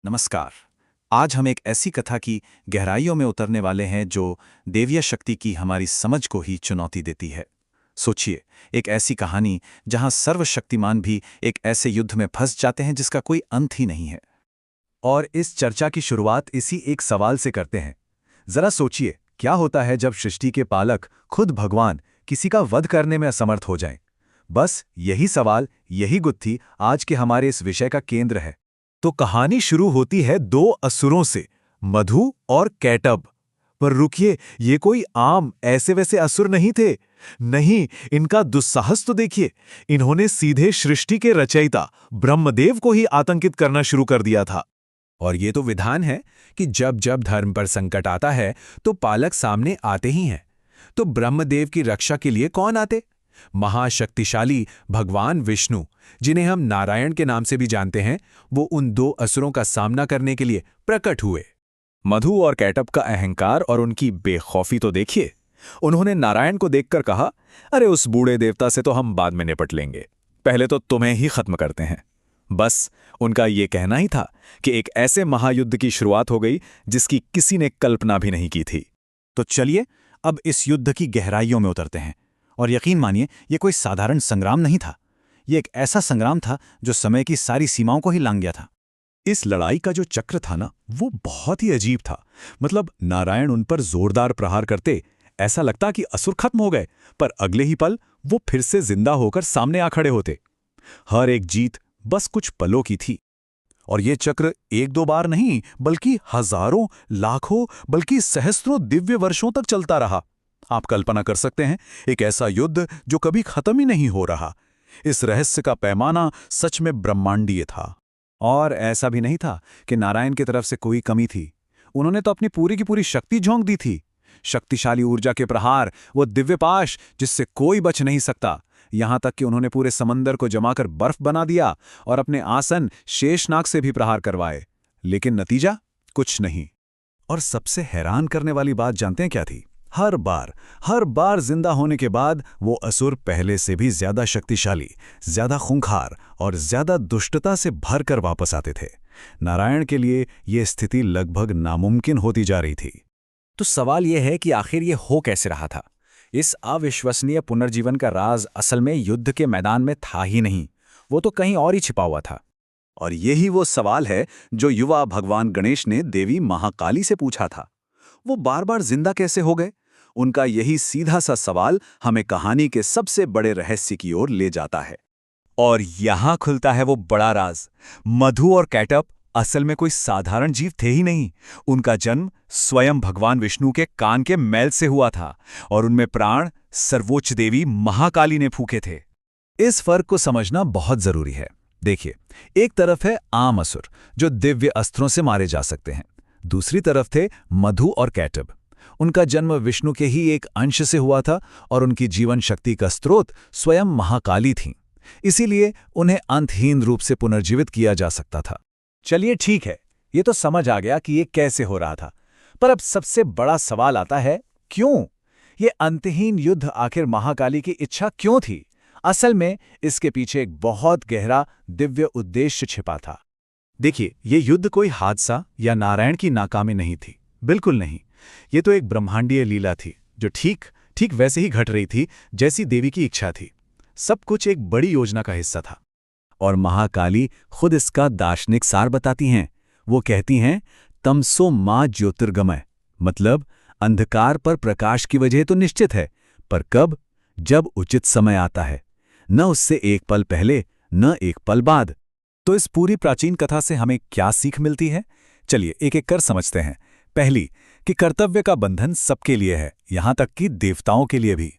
नमस्कार। आज हम एक ऐसी कथा की गहराइयों में उतरने वाले हैं जो देवीय शक्ति की हमारी समझ को ही चुनौती देती है। सोचिए, एक ऐसी कहानी जहां सर्वशक्तिमान भी एक ऐसे युद्ध में फंस जाते हैं जिसका कोई अंत ही नहीं है। और इस चर्चा की शुरुआत इसी एक सवाल से करते हैं। जरा सोचिए, क्या होता है जब सृष्टि के पालक खुद भगवान किसी का वध करने में असमर्थ हो जाएं? बस यही सवाल, यही गुत्थी आज के हमारे इस विषय का केंद्र है। तो कहानी शुरू होती है दो असुरों से, मधु और कैटब। पर रुकिए, ये कोई आम ऐसे वैसे असुर नहीं थे। नहीं, इनका दुस्साहस तो देखिए। इन्होंने सीधे सृष्टि के रचयिता ब्रह्मदेव को ही आतंकित करना शुरू कर दिया था। और ये तो विधान है कि जब जब धर्म पर संकट आता है तो पालक सामने आते ही हैं। तो ब्रह्मदेव की रक्षा के लिए कौन आते? महाशक्तिशाली भगवान विष्णु, जिन्हें हम नारायण के नाम से भी जानते हैं, वो उन दो असुरों का सामना करने के लिए प्रकट हुए। मधु और कैटब का अहंकार और उनकी बेखौफी तो देखिए। उन्होंने नारायण को देखकर कहा, अरे उस बूढ़े देवता से तो हम बाद में निपट लेंगे, पहले तो तुम्हें ही खत्म करते हैं। बस उनका ये कहना ही था कि एक ऐसे महायुद्ध की शुरुआत हो गई जिसकी किसी ने कल्पना भी नहीं की थी। तो चलिए अब इस युद्ध की गहराइयों में उतरते हैं। और यकीन मानिए, ये कोई साधारण संग्राम नहीं था। ये एक ऐसा संग्राम था जो समय की सारी सीमाओं को ही लांघ गया था। इस लड़ाई का जो चक्र था ना, वो बहुत ही अजीब था। मतलब नारायण उन पर जोरदार प्रहार करते, ऐसा लगता कि असुर खत्म हो गए, पर अगले ही पल वो फिर से जिंदा होकर सामने आ खड़े होते। हर एक जीत बस कुछ पलों की थी। और ये चक्र एक दो बार नहीं, बल्कि हजारों, लाखों, बल्कि सहस्त्रों दिव्य वर्षों तक चलता रहा। आप कल्पना कर सकते हैं, एक ऐसा युद्ध जो कभी खत्म ही नहीं हो रहा। इस रहस्य का पैमाना सच में ब्रह्मांडीय था। और ऐसा भी नहीं था कि नारायण की तरफ से कोई कमी थी। उन्होंने तो अपनी पूरी की पूरी शक्ति झोंक दी थी। शक्तिशाली ऊर्जा के प्रहार, वो दिव्य पाश जिससे कोई बच नहीं सकता। यहां तक कि उन्होंने पूरे समंदर को जमाकर बर्फ बना दिया और अपने आसन शेषनाग से भी प्रहार करवाए। लेकिन नतीजा कुछ नहीं। और सबसे हैरान करने वाली बात जानते हैं क्या थी? हर बार जिंदा होने के बाद वो असुर पहले से भी ज्यादा शक्तिशाली, ज्यादा खूंखार और ज्यादा दुष्टता से भरकर वापस आते थे। नारायण के लिए ये स्थिति लगभग नामुमकिन होती जा रही थी। तो सवाल यह है कि आखिर ये हो कैसे रहा था? इस अविश्वसनीय पुनर्जीवन का राज असल में युद्ध के मैदान में था ही नहीं, वो तो कहीं और ही छिपा हुआ था। और यही वो सवाल है जो युवा भगवान गणेश ने देवी महाकाली से पूछा था। वो बार बार जिंदा कैसे हो गए? उनका यही सीधा सा सवाल हमें कहानी के सबसे बड़े रहस्य की ओर ले जाता है। और यहां खुलता है वो बड़ा राज। मधु और कैटब असल में कोई साधारण जीव थे ही नहीं। उनका जन्म स्वयं भगवान विष्णु के कान के मैल से हुआ था और उनमें प्राण सर्वोच्च देवी महाकाली ने फूके थे। इस फर्क को समझना बहुत जरूरी है। देखिए, एक तरफ है आम असुर जो दिव्य अस्त्रों से मारे जा सकते हैं। दूसरी तरफ थे मधु और कैटब। उनका जन्म विष्णु के ही एक अंश से हुआ था और उनकी जीवन शक्ति का स्रोत स्वयं महाकाली थीं। इसीलिए उन्हें अंतहीन रूप से पुनर्जीवित किया जा सकता था। चलिए ठीक है, ये तो समझ आ गया कि ये कैसे हो रहा था। पर अब सबसे बड़ा सवाल आता है, क्यों? ये अंतहीन युद्ध आखिर महाकाली की इच्छा क्यों थी? असल में इसके पीछे एक बहुत गहरा दिव्य उद्देश्य छिपा था। देखिए, ये युद्ध कोई हादसा या नारायण की नाकामी नहीं थी, बिल्कुल नहीं। ये तो एक ब्रह्मांडीय लीला थी जो ठीक वैसे ही घट रही थी जैसी देवी की इच्छा थी। सब कुछ एक बड़ी योजना का हिस्सा था। और महाकाली खुद इसका दार्शनिक सार बताती हैं। वो कहती हैं, तमसो मां ज्योतिर्गमय, मतलब अंधकार पर प्रकाश की वजह तो निश्चित है, पर कब? जब उचित समय आता है, न उससे एक पल पहले न एक पल बाद। तो इस पूरी प्राचीन कथा से हमें क्या सीख मिलती है? चलिए एक एक कर समझते हैं। पहली, कि कर्तव्य का बंधन सबके लिए है, यहां तक कि देवताओं के लिए भी।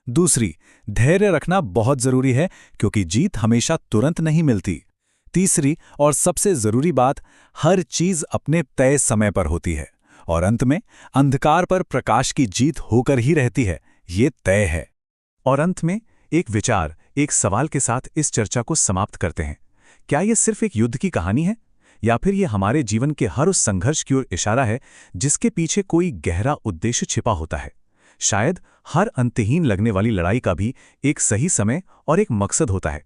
दूसरी, धैर्य रखना बहुत जरूरी है क्योंकि जीत हमेशा तुरंत नहीं मिलती। तीसरी और सबसे जरूरी बात, हर चीज अपने तय समय पर होती है। और अंत में अंधकार पर प्रकाश की जीत होकर ही रहती है, ये तय है। और अंत में एक विचार, एक सवाल के साथ इस चर्चा को समाप्त करते हैं। क्या ये सिर्फ एक युद्ध की कहानी है, या फिर ये हमारे जीवन के हर उस संघर्ष की ओर इशारा है जिसके पीछे कोई गहरा उद्देश्य छिपा होता है? शायद हर अंतहीन लगने वाली लड़ाई का भी एक सही समय और एक मकसद होता है।